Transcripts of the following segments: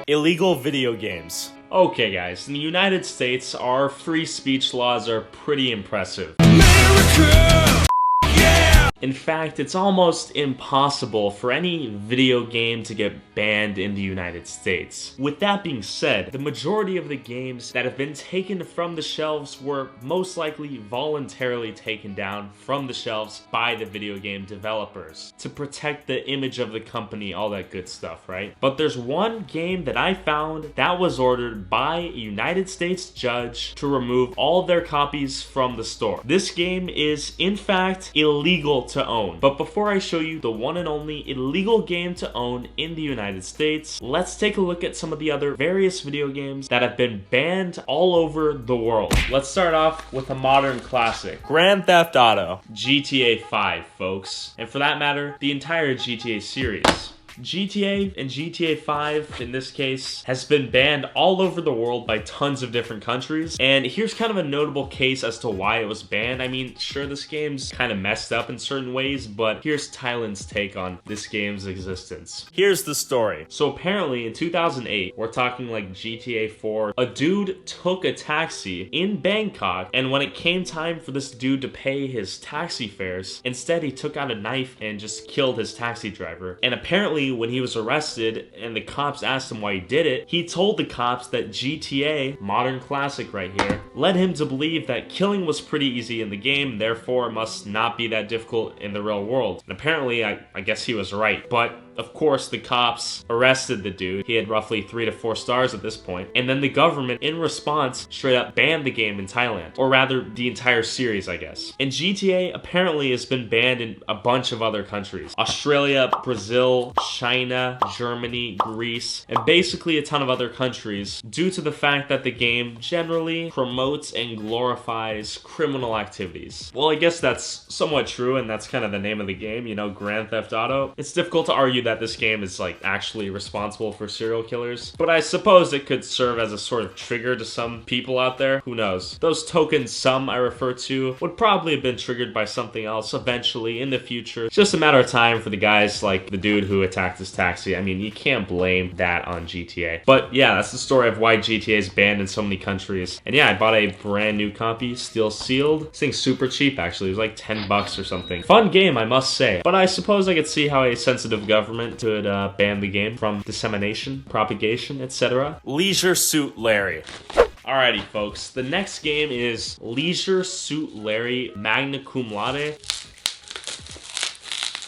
Illegal video games. Okay guys, in the United States, our free speech laws are pretty impressive. America! Yeah! In fact, it's almost impossible for any video game to get banned in the United States. With that being said, the majority of the games that have been taken from the shelves were most likely voluntarily taken down from the shelves by the video game developers to protect the image of the company, all that good stuff, right? But there's one game that I found that was ordered by a United States judge to remove all their copies from the store. This game is, in fact, illegal to own. But before I show you the one and only illegal game to own in the United States, let's take a look at some of the other various video games that have been banned all over the world. Let's start off with a modern classic, Grand Theft Auto, GTA 5, folks. And for that matter, the entire GTA series. GTA and GTA 5, in this case, has been banned all over the world by tons of different countries. And here's kind of a notable case as to why it was banned. I mean, sure, this game's kind of messed up in certain ways, but here's Thailand's take on this game's existence. Here's the story. So apparently in 2008, we're talking like GTA 4, a dude took a taxi in Bangkok, and when it came time for this dude to pay his taxi fares, instead he took out a knife and just killed his taxi driver. And apparently when he was arrested and the cops asked him why he did it, he told the cops that GTA, modern classic right here, led him to believe that killing was pretty easy in the game, therefore it must not be that difficult in the real world. And apparently, I guess he was right. But of course, the cops arrested the dude. He had roughly 3 to 4 stars at this point. And then the government, in response, straight up banned the game in Thailand. Or rather, the entire series, I guess. And GTA apparently has been banned in a bunch of other countries. Australia, Brazil, China, Germany, Greece, and basically a ton of other countries due to the fact that the game generally promotes and glorifies criminal activities. Well, I guess that's somewhat true, and that's kind of the name of the game, you know, Grand Theft Auto. It's difficult to argue that this game is like actually responsible for serial killers, but I suppose it could serve as a sort of trigger to some people out there. Who knows? Those tokens some I refer to would probably have been triggered by something else eventually in the future. It's just a matter of time for the guys like the dude who attacked his taxi. I mean, you can't blame that on GTA. But yeah, that's the story of why GTA is banned in so many countries. And yeah, I bought a brand new copy, still sealed. This thing's super cheap actually. It was like 10 bucks or something. Fun game, I must say. But I suppose I could see how a sensitive government could ban the game from dissemination, propagation, etc. Leisure Suit Larry. Alrighty folks, the next game is Leisure Suit Larry Magna Cum Laude.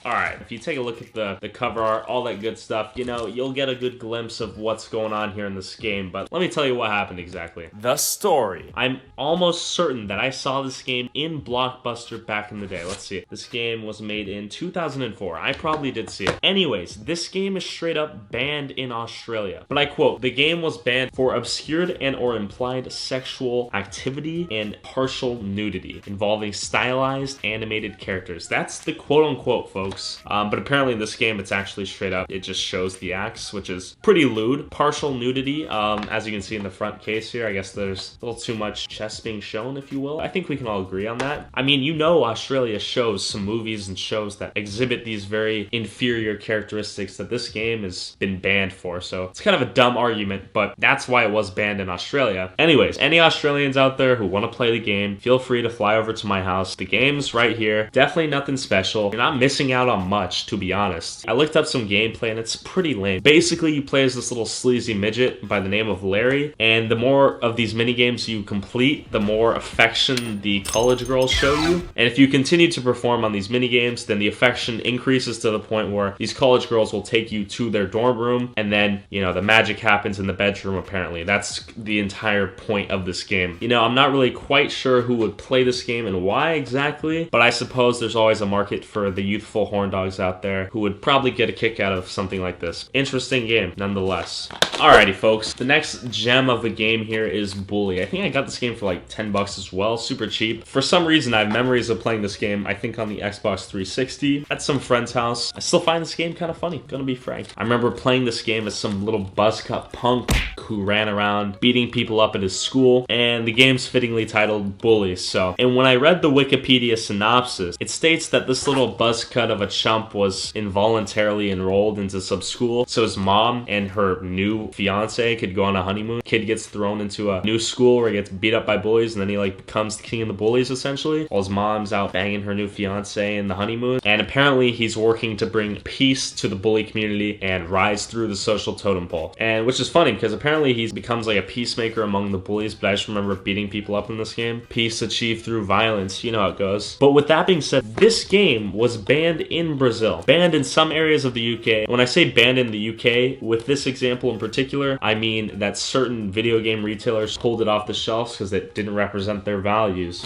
Alright, if you take a look at the cover art, all that good stuff, you know, you'll get a good glimpse of what's going on here in this game, but let me tell you what happened exactly. The story. I'm almost certain that I saw this game in Blockbuster back in the day. Let's see. This game was made in 2004. I probably did see it. Anyways, this game is straight up banned in Australia. But I quote, the game was banned for obscured and or implied sexual activity and partial nudity involving stylized animated characters. That's the quote-unquote, folks. But apparently in this game, it's actually straight up. It just shows the acts, which is pretty lewd. Partial nudity, as you can see in the front case here, I guess there's a little too much chest being shown, if you will. I think we can all agree on that. I mean, you know, Australia shows some movies and shows that exhibit these very inferior characteristics that this game has been banned for. So it's kind of a dumb argument, but that's why it was banned in Australia. Anyways, any Australians out there who want to play the game, feel free to fly over to my house. The game's right here. Definitely nothing special. You're not missing out on much, to be honest. I looked up some gameplay and it's pretty lame. Basically, you play as this little sleazy midget by the name of Larry, and the more of these mini games you complete, the more affection the college girls show you. And if you continue to perform on these mini games, then the affection increases to the point where these college girls will take you to their dorm room, and then, you know, the magic happens in the bedroom, apparently. That's the entire point of this game. You know, I'm not really quite sure who would play this game and why exactly, but I suppose there's always a market for the youthful horn dogs out there who would probably get a kick out of something like this. Interesting game, nonetheless. Alrighty, folks. The next gem of the game here is Bully. I think I got this game for like 10 bucks as well, super cheap. For some reason, I have memories of playing this game, I think on the Xbox 360 at some friend's house. I still find this game kind of funny, gonna be frank. I remember playing this game as some little buzzcut punk who ran around beating people up at his school, and the game's fittingly titled Bully. And when I read the Wikipedia synopsis, it states that this little buzzcut of of a chump was involuntarily enrolled into some school so his mom and her new fiance could go on a honeymoon. Kid gets thrown into a new school where he gets beat up by bullies, and then he like becomes the king of the bullies essentially, while his mom's out banging her new fiance in the honeymoon. And apparently he's working to bring peace to the bully community and rise through the social totem pole. And which is funny because apparently he becomes like a peacemaker among the bullies, but I just remember beating people up in this game. Peace achieved through violence, you know how it goes. But with that being said, this game was banned in Brazil, banned in some areas of the UK. When I say banned in the UK, with this example in particular, I mean that certain video game retailers pulled it off the shelves because it didn't represent their values.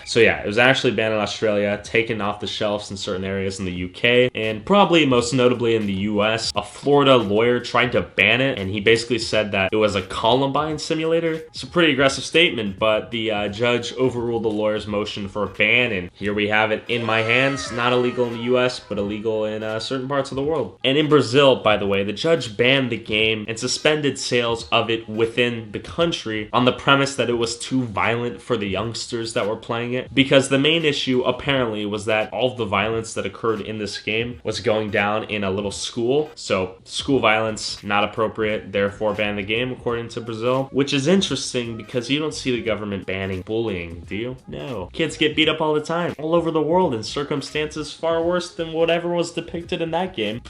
So yeah, it was actually banned in Australia, taken off the shelves in certain areas in the UK, and probably most notably in the US. A Florida lawyer tried to ban it, and he basically said that it was a Columbine simulator. It's a pretty aggressive statement, but the judge overruled the lawyer's motion for a ban, and here we have it in my hands. Not illegal in the US, but illegal in certain parts of the world. And in Brazil, by the way, the judge banned the game and suspended sales of it within the country on the premise that it was too violent for the youngsters that were playing it, because the main issue apparently was that all of the violence that occurred in this game was going down in a little school. So school violence, not appropriate, therefore ban the game according to Brazil, which is interesting because you don't see the government banning bullying, do you? No. Kids get beat up all the time, all over the world in circumstances far worse than whatever was depicted in that game.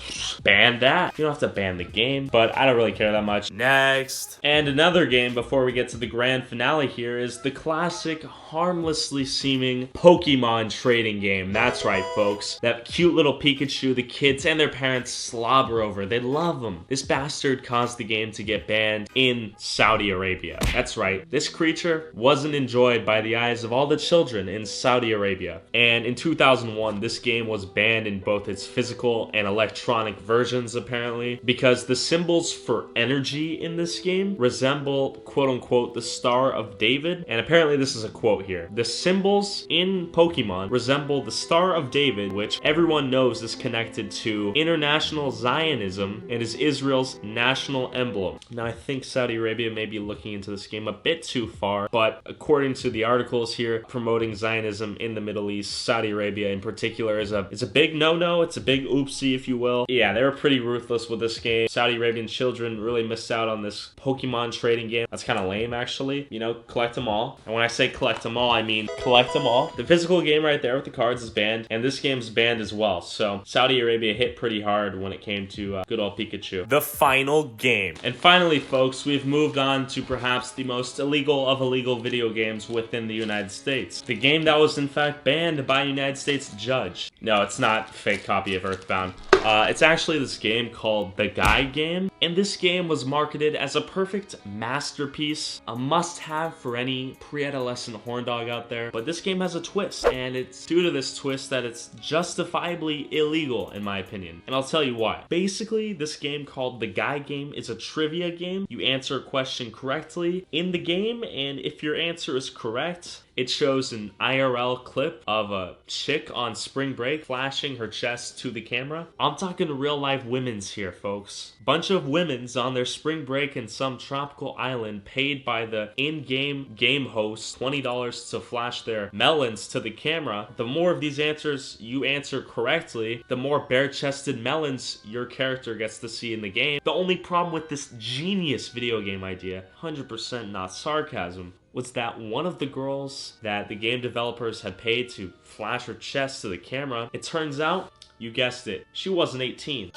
Ban that. You don't have to ban the game, but I don't really care that much. Next. And another game before we get to the grand finale here is the classic, harmlessly seeming Pokemon trading game. That's right, folks. That cute little Pikachu the kids and their parents slobber over. They love him. This bastard caused the game to get banned in Saudi Arabia. That's right. This creature wasn't enjoyed by the eyes of all the children in Saudi Arabia. And in 2001, this game was banned in both its physical and electronic versions, apparently, because the symbols for energy in this game resemble, quote-unquote, the Star of David. And apparently this is a quote here. The symbols in Pokemon resemble the Star of David, which everyone knows is connected to international Zionism and is Israel's national emblem. Now, I think Saudi Arabia may be looking into this game a bit too far, but according to the articles here promoting Zionism in the Middle East, Saudi Arabia in particular is a big no-no. It's a big oopsie, if you will. Yeah, they were pretty ruthless with this game. Saudi Arabian children really missed out on this Pokemon trading game. That's kind of lame, actually. You know, collect them all. And when I say collect them all, I mean collect them all. The physical game right there with the cards is banned, and this game's banned as well. So Saudi Arabia hit pretty hard when it came to good old Pikachu. The final game. And finally, folks, we've moved on to perhaps the most illegal of illegal video games within the United States. The game that was in fact banned by a United States judge. No, it's not a fake copy of Earthbound. It's actually this game called The Guy Game, and this game was marketed as a perfect masterpiece, a must-have for any pre-adolescent horn dog out there. But this game has a twist, and it's due to this twist that it's justifiably illegal, in my opinion. And I'll tell you why. Basically, this game called The Guy Game is a trivia game. You answer a question correctly in the game, and if your answer is correct, it shows an IRL clip of a chick on spring break flashing her chest to the camera. I'm talking real life women's here, folks. Bunch of women's on their spring break in some tropical island paid by the in-game game host $20 to flash their melons to the camera. The more of these answers you answer correctly, the more bare-chested melons your character gets to see in the game. The only problem with this genius video game idea, 100% not sarcasm, was that one of the girls that the game developers had paid to flash her chest to the camera, it turns out, you guessed it, she wasn't 18.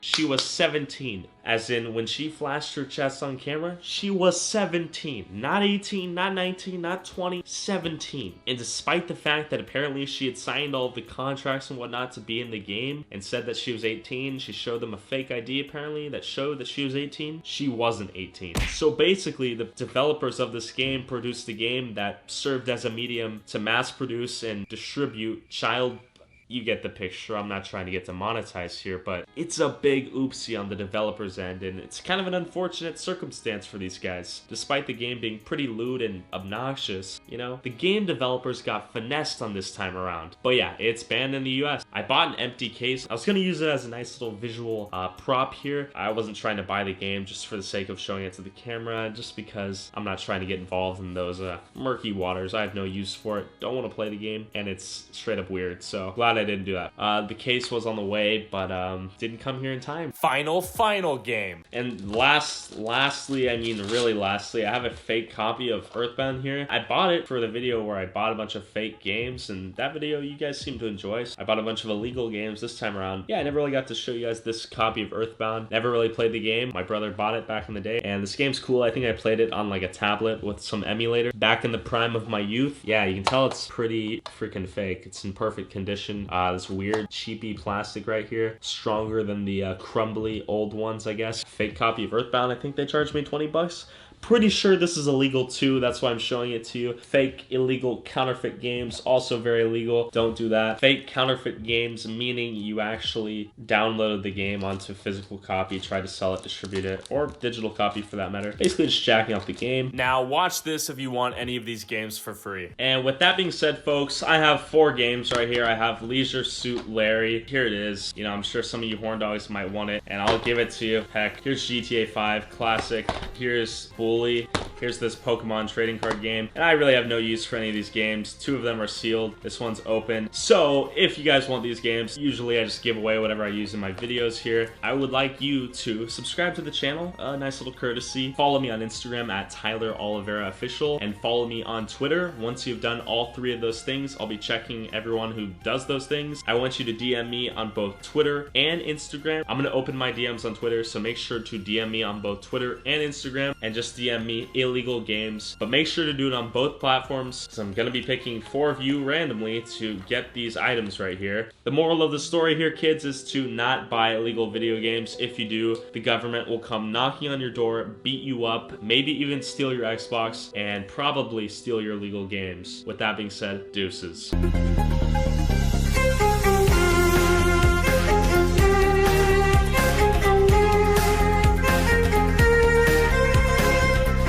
She was 17. As in, when she flashed her chest on camera, she was 17. Not 18, not 19, not 20, 17. And despite the fact that apparently she had signed all of the contracts and whatnot to be in the game and said that she was 18, she showed them a fake ID apparently that showed that she was 18, she wasn't 18. So basically, the developers of this game produced a game that served as a medium to mass produce and distribute child. You get the picture. I'm not trying to get demonetized here, but it's a big oopsie on the developer's end, and it's kind of an unfortunate circumstance for these guys. Despite the game being pretty lewd and obnoxious, you know, the game developers got finessed on this time around. But yeah, it's banned in the US. I bought an empty case. I was going to use it as a nice little visual prop here. I wasn't trying to buy the game just for the sake of showing it to the camera, just because I'm not trying to get involved in those murky waters. I have no use for it. Don't want to play the game, and it's straight up weird. So glad glad I didn't do that. The case was on the way, but didn't come here in time. Final game. And lastly, I mean really lastly, I have a fake copy of Earthbound here. I bought it for the video where I bought a bunch of fake games, and that video you guys seem to enjoy. So I bought a bunch of illegal games this time around. Yeah, I never really got to show you guys this copy of Earthbound. Never really played the game. My brother bought it back in the day, and this game's cool. I think I played it on like a tablet with some emulator back in the prime of my youth. Yeah, you can tell it's pretty freaking fake. It's in perfect condition. This weird cheapy plastic right here, stronger than the crumbly old ones, I guess. Fake copy of Earthbound. I think they charged me 20 bucks. Pretty sure this is illegal too, that's why I'm showing it to you. Fake, illegal, counterfeit games, also very illegal. Don't do that. Fake counterfeit games, meaning you actually downloaded the game onto a physical copy, try to sell it, distribute it, or digital copy for that matter. Basically just jacking off the game. Now watch this if you want any of these games for free. And with that being said, folks, I have 4 games right here. I have Leisure Suit Larry. Here it is. You know, I'm sure some of you horn dogs might want it, and I'll give it to you. Heck, here's GTA 5 Classic. Here's Bully. Here's this Pokemon trading card game, and I really have no use for any of these games. 2 of them are sealed. This one's open. So if you guys want these games, usually I just give away whatever I use in my videos here. I would like you to subscribe to the channel, a nice little courtesy. Follow me on Instagram at Tyler Oliveira Official, and follow me on Twitter. Once you've done all 3 of those things, I'll be checking everyone who does those things. I want you to DM me on both Twitter and Instagram. I'm gonna open my DMs on Twitter, so make sure to DM me on both Twitter and Instagram, and just DM me illegal games, but make sure to do it on both platforms. So I'm gonna be picking 4 of you randomly to get these items right here. The moral of the story here, kids, is to not buy illegal video games. If you do, the government will come knocking on your door, beat you up, maybe even steal your Xbox, and probably steal your illegal games. With that being said, deuces.